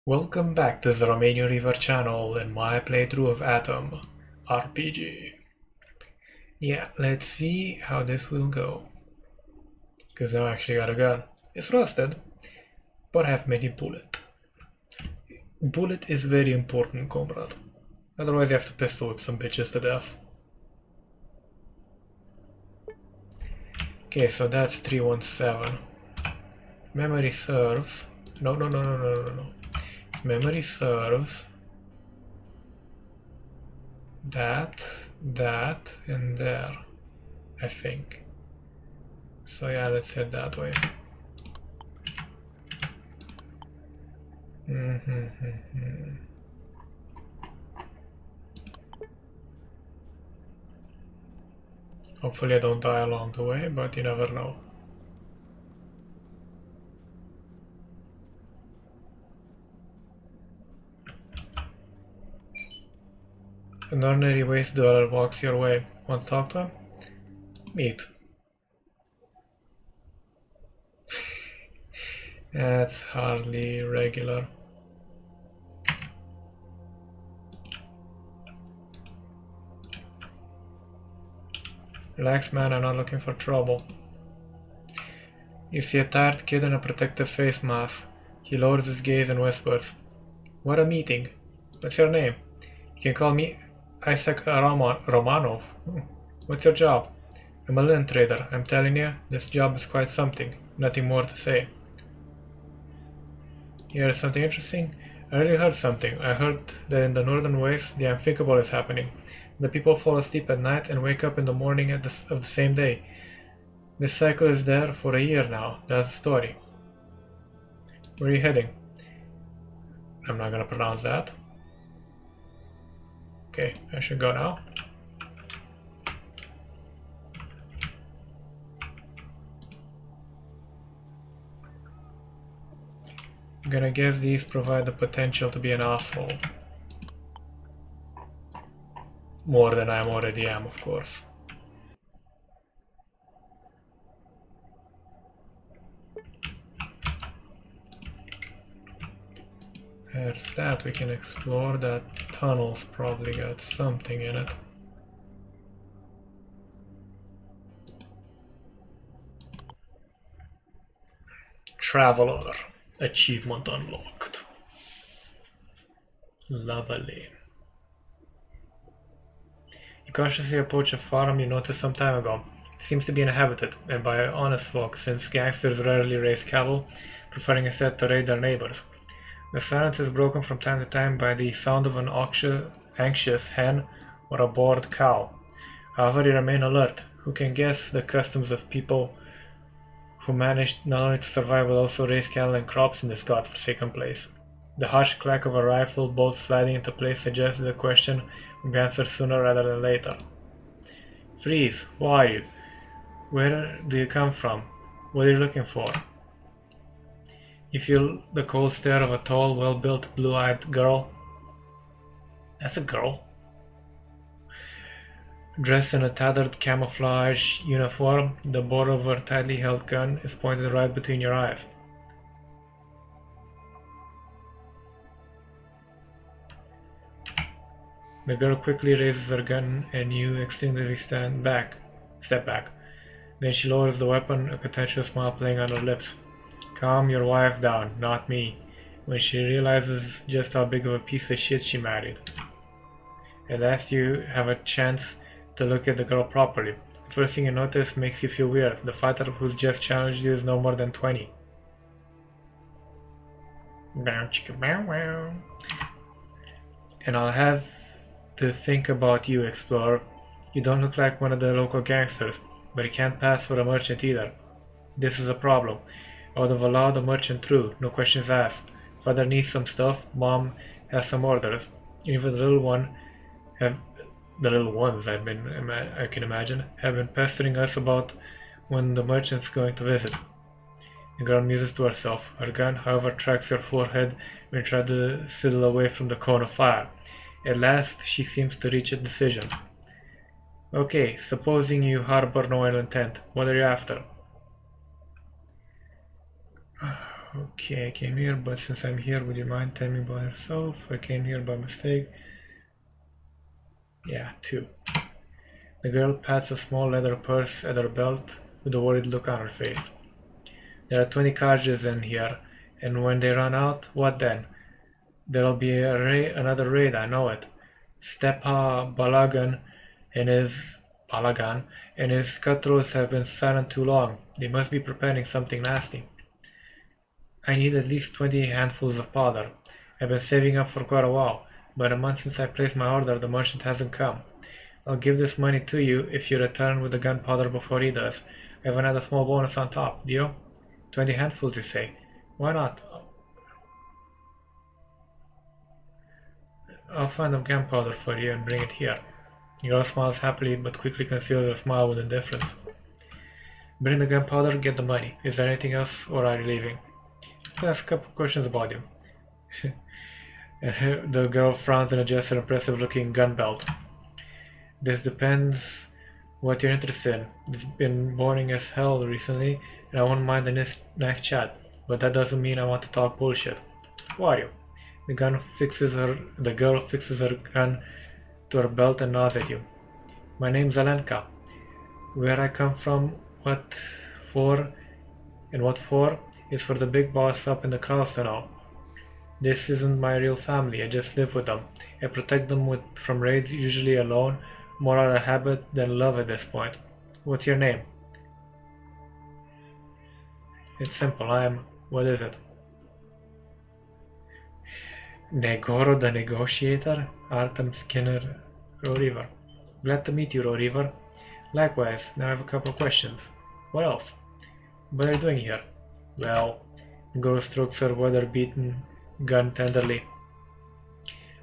Welcome back to the Romanian Reaver channel and my playthrough of Atom RPG. Yeah, let's see how this will go. Because now I actually got a gun. It's rusted, but I have many bullet. Bullet is very important, comrade. Otherwise you have to pistol whip some bitches to death. Okay, so that's 317. Memory serves. No. If memory serves. That, and there, I think. So yeah, let's head that way. Hopefully I don't die along the way, but you never know. An ordinary waste dweller walks your way. Want to talk to him? Meet. That's hardly regular. Relax, man, I'm not looking for trouble. You see a tired kid in a protective face mask. He lowers his gaze and whispers, "What a meeting. What's your name?" "You can call me Isaac Romanov. What's your job?" "I'm a linen trader. I'm telling you, this job is quite something. Nothing more to say." "You heard something interesting?" "I really heard something. I heard that in the northern wastes, the unthinkable is happening. The people fall asleep at night and wake up in the morning of the same day. This cycle is there for a year now. That's the story." "Where are you heading?" I'm not gonna pronounce that. Okay, I should go now. I'm gonna guess these provide the potential to be an asshole. More than I already am, of course. There's that we can explore. That tunnel's probably got something in it. Traveler. Achievement unlocked. Lovely. You cautiously approach a farm you noticed some time ago. It seems to be inhabited, and by honest folk, since gangsters rarely raise cattle, preferring instead to raid their neighbors. The silence is broken from time to time by the sound of an anxious hen or a bored cow. However, you remain alert. Who can guess the customs of people who managed not only to survive but also raise cattle and crops in this godforsaken place? The harsh clack of a rifle bolt sliding into place suggests the question will be answered sooner rather than later. Freeze! Who are you? Where do you come from? What are you looking for? You feel the cold stare of a tall, well-built, blue-eyed girl. That's a girl. Dressed in a tattered camouflage uniform, the bore of her tightly held gun is pointed right between your eyes. The girl quickly raises her gun and you instinctively step back. Then she lowers the weapon, a contemptuous smile playing on her lips. "Calm your wife down, not me," when she realizes just how big of a piece of shit she married. At last you have a chance to look at the girl properly. The first thing you notice makes you feel weird. The fighter who's just challenged you is no more than 20. Bow chicka bow wow. And I'll have to think about you, explorer. You don't look like one of the local gangsters, but you can't pass for a merchant either. This is a problem. I would have allowed a merchant through, no questions asked. Father needs some stuff, Mom has some orders. Even the little ones I can imagine, have been pestering us about when the merchant's going to visit. The girl muses to herself. Her gun, however, tracks her forehead when you try to sidle away from the cone of fire. At last, she seems to reach a decision. "Okay, supposing you harbor no ill intent, what are you after?" Okay, I came here, but since I'm here, would you mind telling me about yourself? I came here by mistake. Yeah, 2. The girl pats a small leather purse at her belt with a worried look on her face. There are 20 cartridges in here, and when they run out, what then? There'll be another raid, I know it. Stepa Balagan and his cutthroats have been silent too long. They must be preparing something nasty. I need at least 20 handfuls of powder. I've been saving up for quite a while, but a month since I placed my order, the merchant hasn't come. I'll give this money to you if you return with the gunpowder before he does. I even had a small bonus on top. Deal? 20 handfuls, you say? Why not? I'll find a gunpowder for you and bring it here. The girl smiles happily, but quickly conceals her smile with indifference. Bring the gunpowder, get the money. Is there anything else, or are you leaving? I'll ask a couple questions about you. The girl frowns and adjusts her impressive-looking gun belt. This depends what you're interested in. It's been boring as hell recently, and I won't mind a nice chat, but that doesn't mean I want to talk bullshit. Who are you? The girl fixes her gun to her belt and nods at you. My name's Alenka. Where I come from, what for is for the big boss up in the clouds to know. This isn't my real family, I just live with them. I protect them from raids, usually alone, more out of habit than love at this point. What's your name? It's simple, what is it? Negoro the Negotiator? Artem Skinner, Reaver. Glad to meet you, Reaver. Likewise, now I have a couple of questions. What else? What are you doing here? Well, Goro strokes her weather-beaten gun tenderly.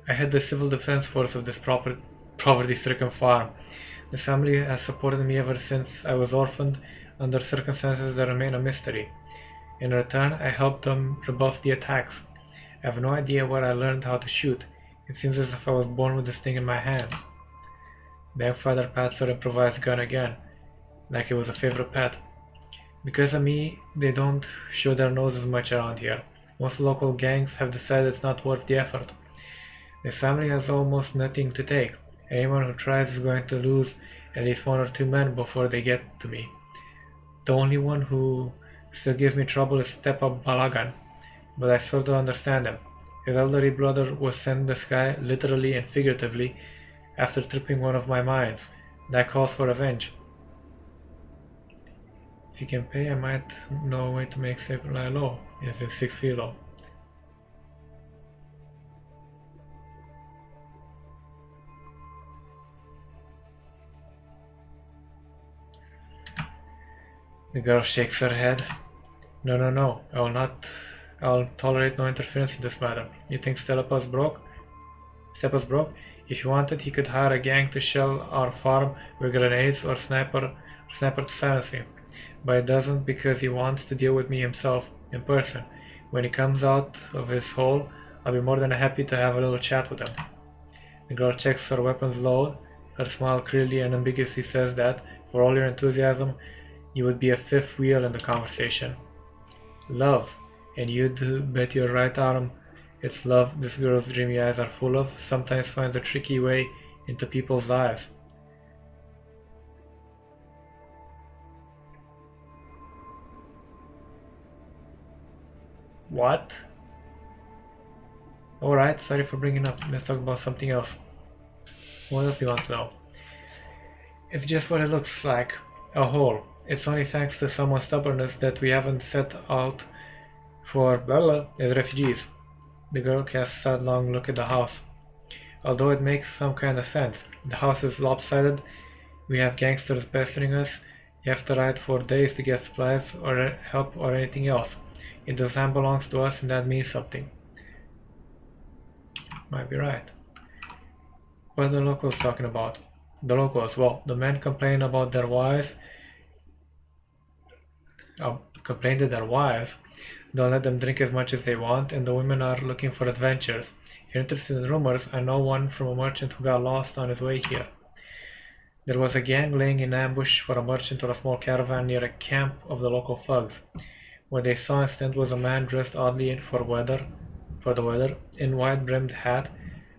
I head the civil defense force of this poverty-stricken farm. The family has supported me ever since I was orphaned under circumstances that remain a mystery. In return, I helped them rebuff the attacks. I have no idea where I learned how to shoot. It seems as if I was born with this thing in my hands. The young father pats her improvised gun again, like it was a favorite pet. Because of me, they don't show their noses much around here. Most local gangs have decided it's not worth the effort. This family has almost nothing to take. Anyone who tries is going to lose at least 1 or 2 men before they get to me. The only one who still gives me trouble is Stepa Balagan, but I sort of understand him. His elderly brother was sent in the sky, literally and figuratively, after tripping one of my mines. That calls for revenge. If you can pay, I might know a way to make Stepa lie low. Yes, it's 6 feet low. The girl shakes her head. No. I'll tolerate no interference in this matter. You think Stepa's broke? If he wanted, he could hire a gang to shell our farm with grenades or sniper to silence me. But he doesn't because he wants to deal with me himself, in person. When he comes out of his hole, I'll be more than happy to have a little chat with him. The girl checks her weapon's load. Her smile clearly and ambiguously says that, for all your enthusiasm, you would be a fifth wheel in the conversation. Love. And you'd bet your right arm it's love this girl's dreamy eyes are full of, sometimes finds a tricky way into people's lives. What? Alright, sorry for bringing up. Let's talk about something else. What else do you want to know? It's just what it looks like. A hole. It's only thanks to someone's stubbornness that we haven't set out for as refugees. The girl casts a sidelong look at the house. Although it makes some kind of sense. The house is lopsided, we have gangsters pestering us, you have to ride for days to get supplies or help or anything else. It doesn't belong to us and that means something. Might be right. What are the locals talking about? The locals, well, the men complain about their wives. Complain that their wives don't let them drink as much as they want, and the women are looking for adventures. If you're interested in rumors, I know one from a merchant who got lost on his way here. There was a gang laying in ambush for a merchant or a small caravan near a camp of the local thugs. What they saw instead was a man dressed oddly for the weather, in wide-brimmed hat,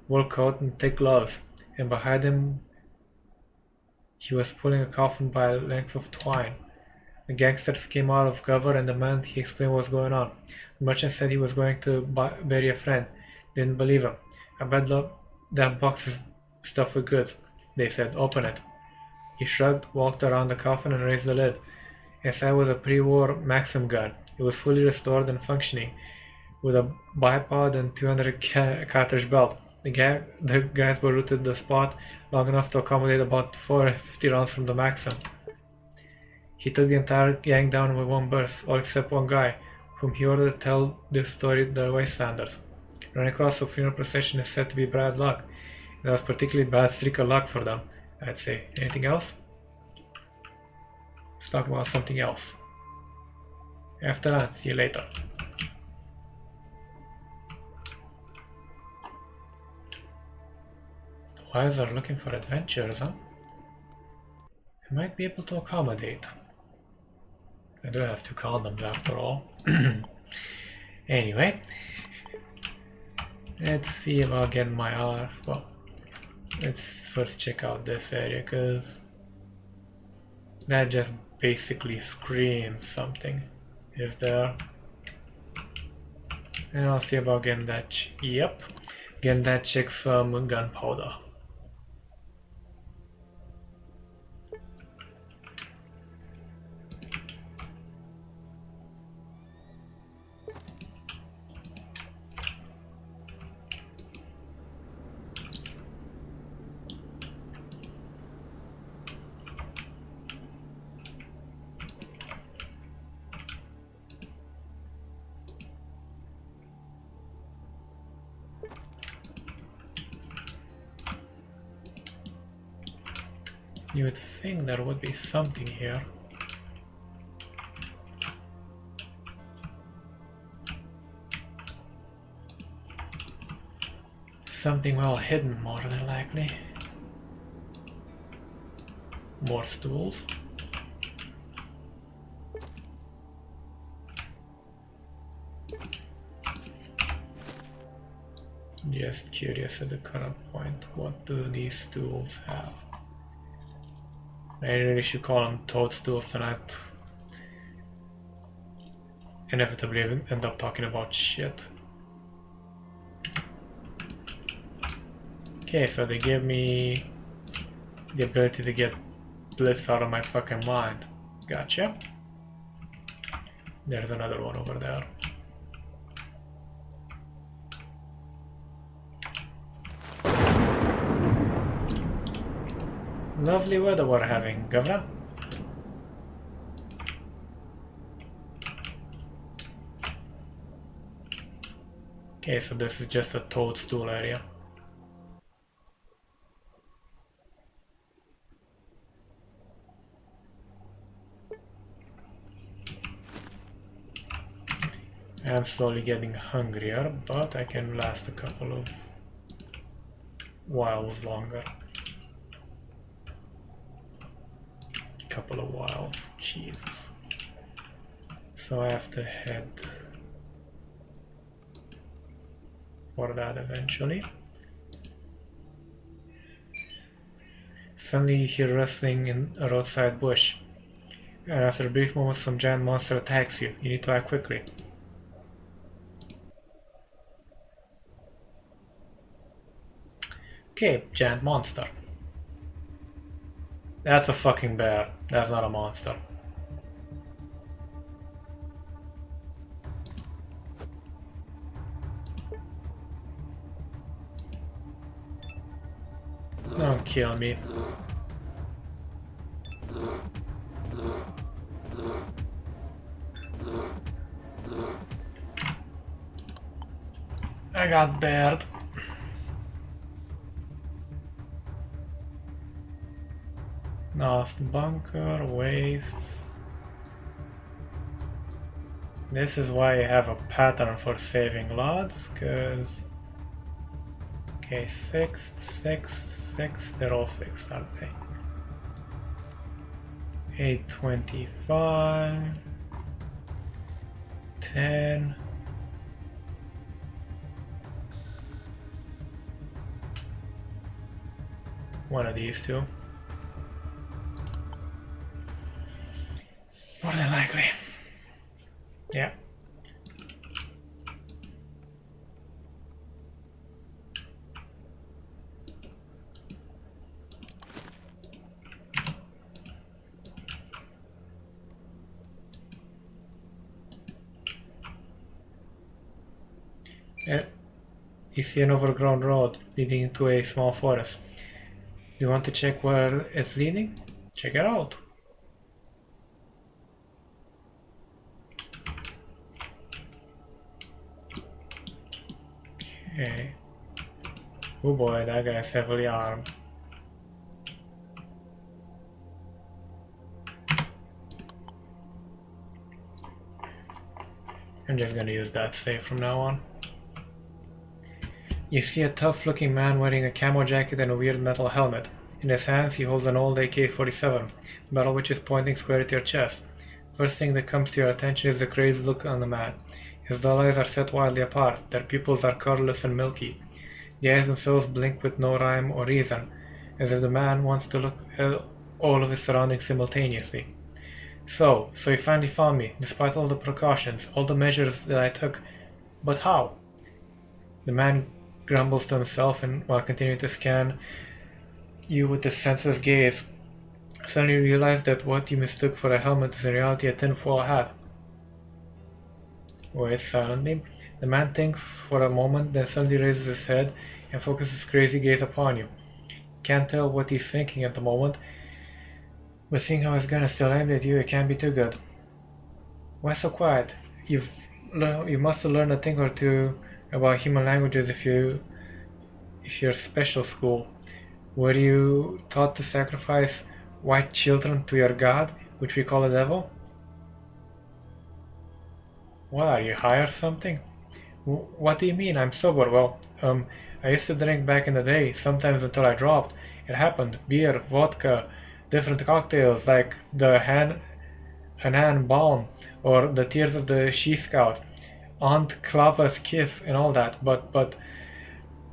wool coat, and thick gloves, and behind him he was pulling a coffin by a length of twine. The gangsters came out of cover, and the man he explained what was going on. The merchant said he was going to bury a friend. Didn't believe him. I bet that box is stuffed with goods. They said, open it. He shrugged, walked around the coffin, and raised the lid. Inside was a pre-war Maxim gun. It was fully restored and functioning, with a bipod and 200 cartridge belt. The guys routed the spot long enough to accommodate about 450 rounds from the Maxim. He took the entire gang down with one burst, all except one guy, whom he ordered to tell this story to the bystanders. Running across a funeral procession is said to be bad luck. That was particularly bad streak of luck for them, I'd say. Anything else? Let's talk about something else. After that, see you later. The wise are looking for adventures, huh? I might be able to accommodate. I do have 2 condoms after all. Anyway, let's see about getting my R. Well, let's first check out this area, because that just basically screams something is there. And I'll see about getting that. Yep, getting that chick some gunpowder. You would think there would be something here. Something well hidden, more than likely. More stools. Just curious at the current point, what do these stools have? I really should call them toadstools tonight. Inevitably end up talking about shit. Okay, so they give me the ability to get bliss out of my fucking mind. Gotcha. There's another one over there. Lovely weather we're having, Governor. Okay, so this is just a toadstool area. I'm slowly getting hungrier, but I can last a couple of whiles longer. Couple of whiles, Jesus. So I have to head for that eventually. Suddenly you hear rustling in a roadside bush, and after a brief moment some giant monster attacks you. You need to act quickly. Okay, giant monster. That's a fucking bear. That's not a monster. Don't kill me. I got bared. Lost bunker, wastes. This is why I have a pattern for saving lots, cause... Okay, 6, 6, 6, they're all 6, aren't they? 825... 10. One of these two. More than likely. Yeah. You see an overgrown road leading into a small forest. Do you want to check where it's leading? Check it out. Okay. Oh boy, that guy's heavily armed. I'm just gonna use that save from now on. You see a tough-looking man wearing a camo jacket and a weird metal helmet. In his hands he holds an old AK-47, metal which is pointing square at your chest. First thing that comes to your attention is the crazy look on the man. His dull eyes are set wildly apart, their pupils are colorless and milky. The eyes themselves blink with no rhyme or reason, as if the man wants to look at all of his surroundings simultaneously. So you finally found me, despite all the precautions, all the measures that I took. But how? The man grumbles to himself and while continuing to scan you with his senseless gaze, suddenly realize that what you mistook for a helmet is in reality a tinfoil hat. Waits silently. The man thinks for a moment, then suddenly raises his head and focuses his crazy gaze upon you. Can't tell what he's thinking at the moment, but seeing how his gun is still aimed at you, it can't be too good. Why so quiet? You must have learned a thing or two about human languages if you're special school. Were you taught to sacrifice white children to your god, which we call the devil? What, are you high or something? What do you mean? I'm sober. Well, I used to drink back in the day, sometimes until I dropped. It happened. Beer, vodka, different cocktails like the Hanan Balm or the Tears of the She-Scout, Aunt Clava's Kiss and all that, but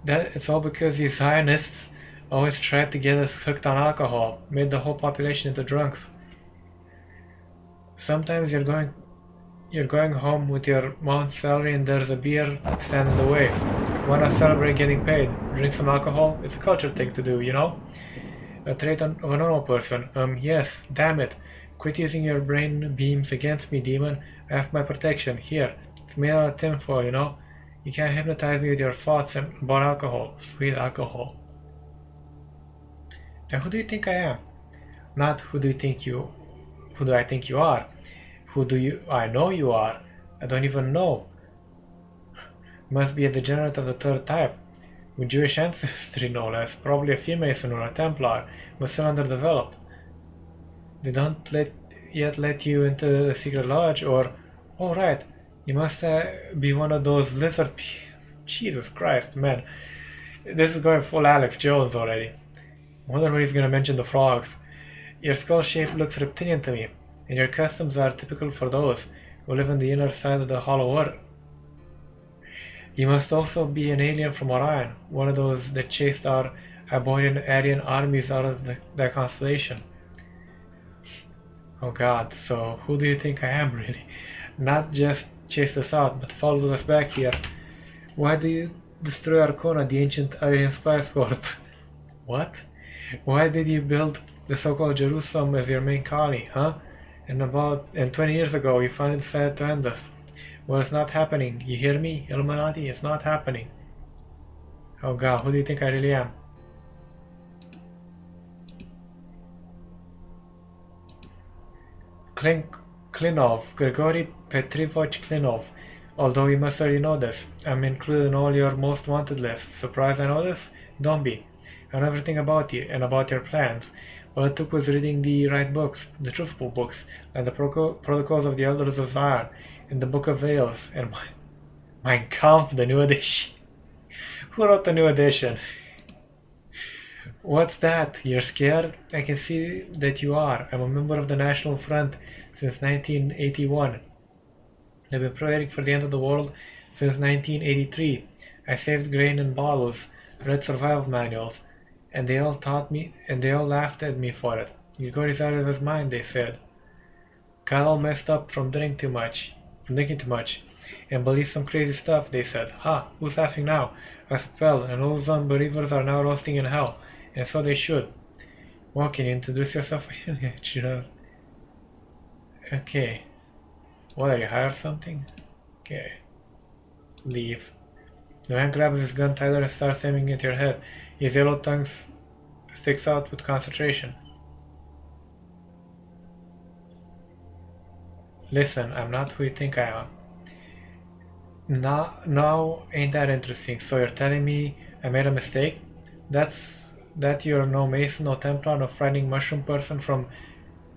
that it's all because these Zionists always tried to get us hooked on alcohol, made the whole population into drunks. Sometimes you're going home with your month's salary and there's a beer stand in the way. Why not celebrate getting paid? Drink some alcohol? It's a culture thing to do, you know? A trait of a normal person. Yes, damn it. Quit using your brain beams against me, demon. I have my protection. Here. It's made out of tinfoil, you know? You can't hypnotize me with your thoughts about alcohol. Sweet alcohol. And who do you think I am? Not who do I think you are? I know you are? I don't even know. Must be a degenerate of the third type. With Jewish ancestry, no less. Probably a Freemason or a Templar, but still underdeveloped. They don't yet let you into the secret lodge, or... Oh, right. You must be one of those lizard Jesus Christ, man. This is going full Alex Jones already. Wonder when he's gonna mention the frogs. Your skull shape looks reptilian to me, and your customs are typical for those who live on the inner side of the hollow earth. You must also be an alien from Orion, one of those that chased our Aboriginal Aryan armies out of that constellation. Oh god, so who do you think I am, really? Not just chased us out, but followed us back here. Why do you destroy Arcona, the ancient Aryan spice port? What? Why did you build the so-called Jerusalem as your main colony, huh? And 20 years ago, you finally decided to end us. Well, it's not happening. You hear me, Illuminati? It's not happening. Oh god, who do you think I really am? Klinov, Grigory Petrivovich Klinov. Although you must already know this, I'm included in all your most wanted lists. Surprised I know this? Don't be. I know everything about you and about your plans. All it took was reading the right books, the truthful books, like the Protocols of the Elders of Zion, and the Book of Veils, and Mein Kampf, the new edition. Who wrote the new edition? What's that? You're scared? I can see that you are. I'm a member of the National Front since 1981. I've been praying for the end of the world since 1983. I saved grain in bottles, read survival manuals, and they all laughed at me for it. Grigori's out of his mind, they said. Got all messed up from drinking too much, and believed some crazy stuff, they said. Ha, who's laughing now? I said, well, and all those unbelievers are now roasting in hell, and so they should. Well, can you introduce yourself? Okay. What, are you hired something? Okay. Leave. The man grabs his gun tighter and starts aiming at your head. His yellow tongue sticks out with concentration. Listen, I'm not who you think I am. Now ain't that interesting. So you're telling me I made a mistake? That you're no Mason, no Templar, no frightening mushroom person from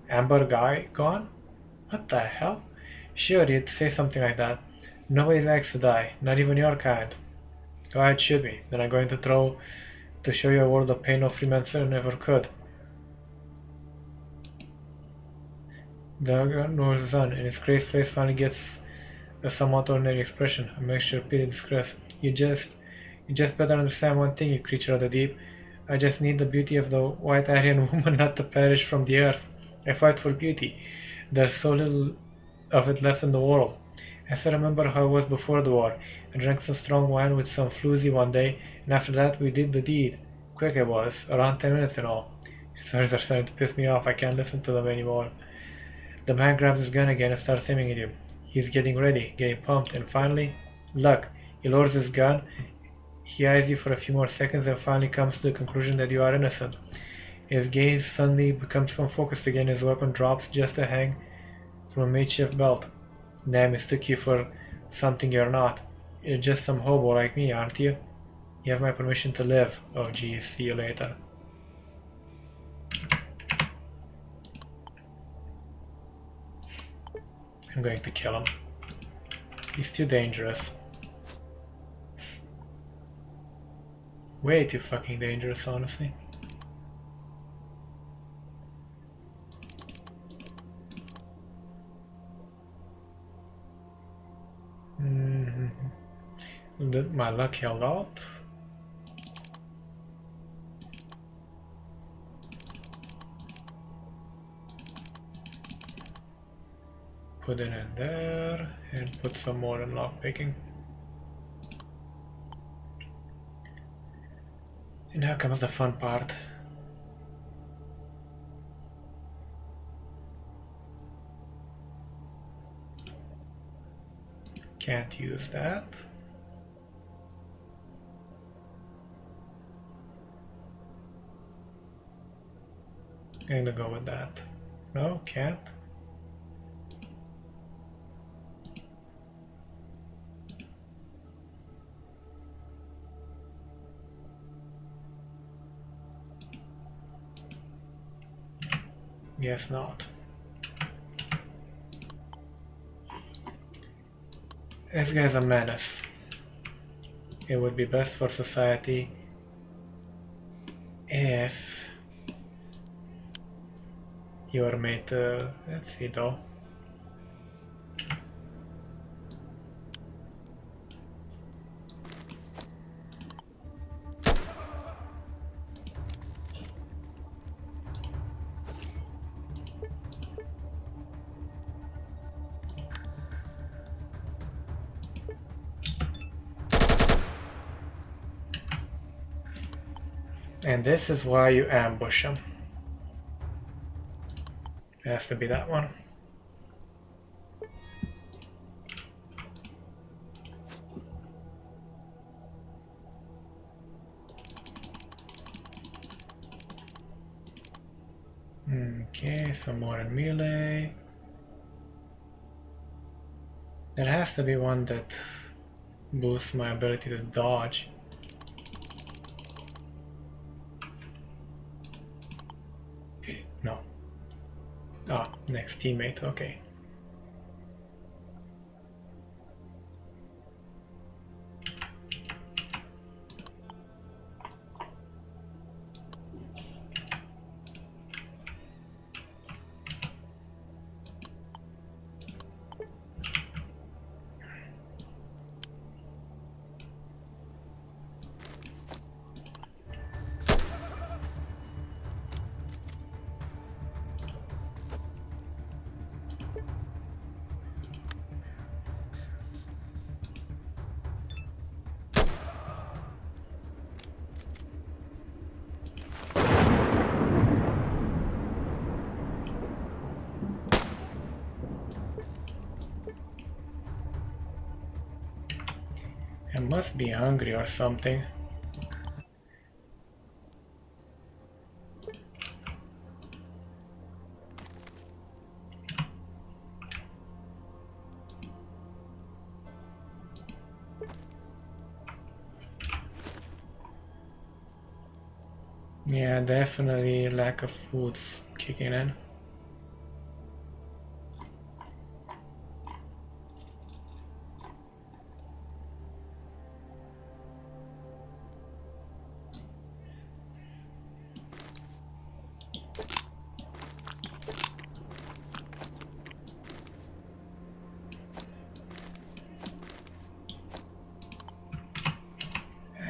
Amber Guy gone? What the hell? Sure, you'd say something like that. Nobody likes to die, not even your kind. Go ahead, shoot me. Then I'm going to show you a world of pain no freelancer never could. The gun was on, and his crazed face finally gets a somewhat ordinary expression, a mixture of pity and disgrace. You just better understand one thing, you creature of the deep. I just need the beauty of the white Aryan woman not to perish from the earth. I fight for beauty. There's so little of it left in the world. I still remember how it was before the war. I drank some strong wine with some floozy one day, and after that we did the deed. Quick it was, around 10 minutes in all. His stories are starting to piss me off, I can't listen to them anymore. The man grabs his gun again and starts aiming at you. He's getting ready, getting pumped, and finally, luck. He lowers his gun, he eyes you for a few more seconds and finally comes to the conclusion that you are innocent. His gaze suddenly becomes unfocused again, his weapon drops just a hang from a makeshift belt. I mistook you for something you're not. You're just some hobo like me, aren't you? You have my permission to live. Oh geez, see you later. I'm going to kill him. He's too dangerous. Way too fucking dangerous, honestly. My luck held out. Put it in there and put some more in lockpicking. And now comes the fun part. Can't use that. I'm gonna go with that. No, can't. Guess not. This guy's a menace. It would be best for society if you are made to... let's see though. And this is why you ambush him. It has to be that one. Okay, some more in melee. There has to be one that boosts my ability to dodge. No. Ah, next teammate, okay. I must be hungry or something. Yeah, definitely lack of food's kicking in.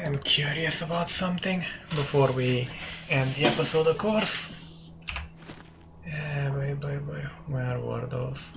I'm curious about something before we end the episode, of course. Where were those?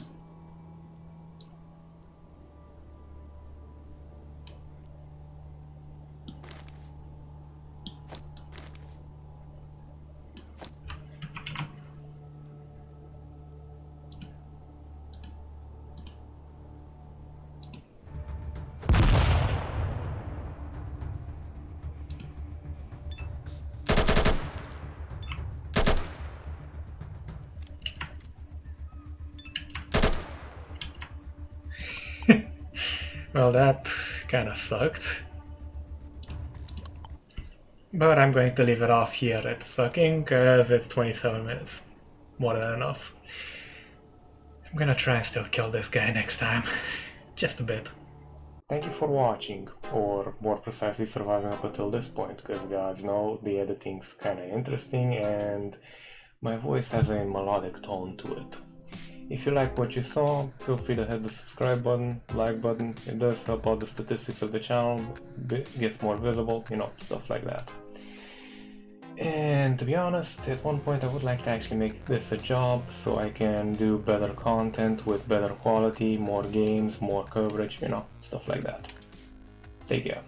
Well, that kinda sucked. But I'm going to leave it off here at sucking, cause it's 27 minutes. More than enough. I'm gonna try and still kill this guy next time. Just a bit. Thank you for watching, or more precisely surviving up until this point, because gods know the editing's kinda interesting and my voice has a melodic tone to it. If you like what you saw, feel free to hit the subscribe button, like button. It does help out the statistics of the channel, gets more visible, you know, stuff like that. And to be honest, at one point I would like to actually make this a job so I can do better content with better quality, more games, more coverage, you know, stuff like that. Take care.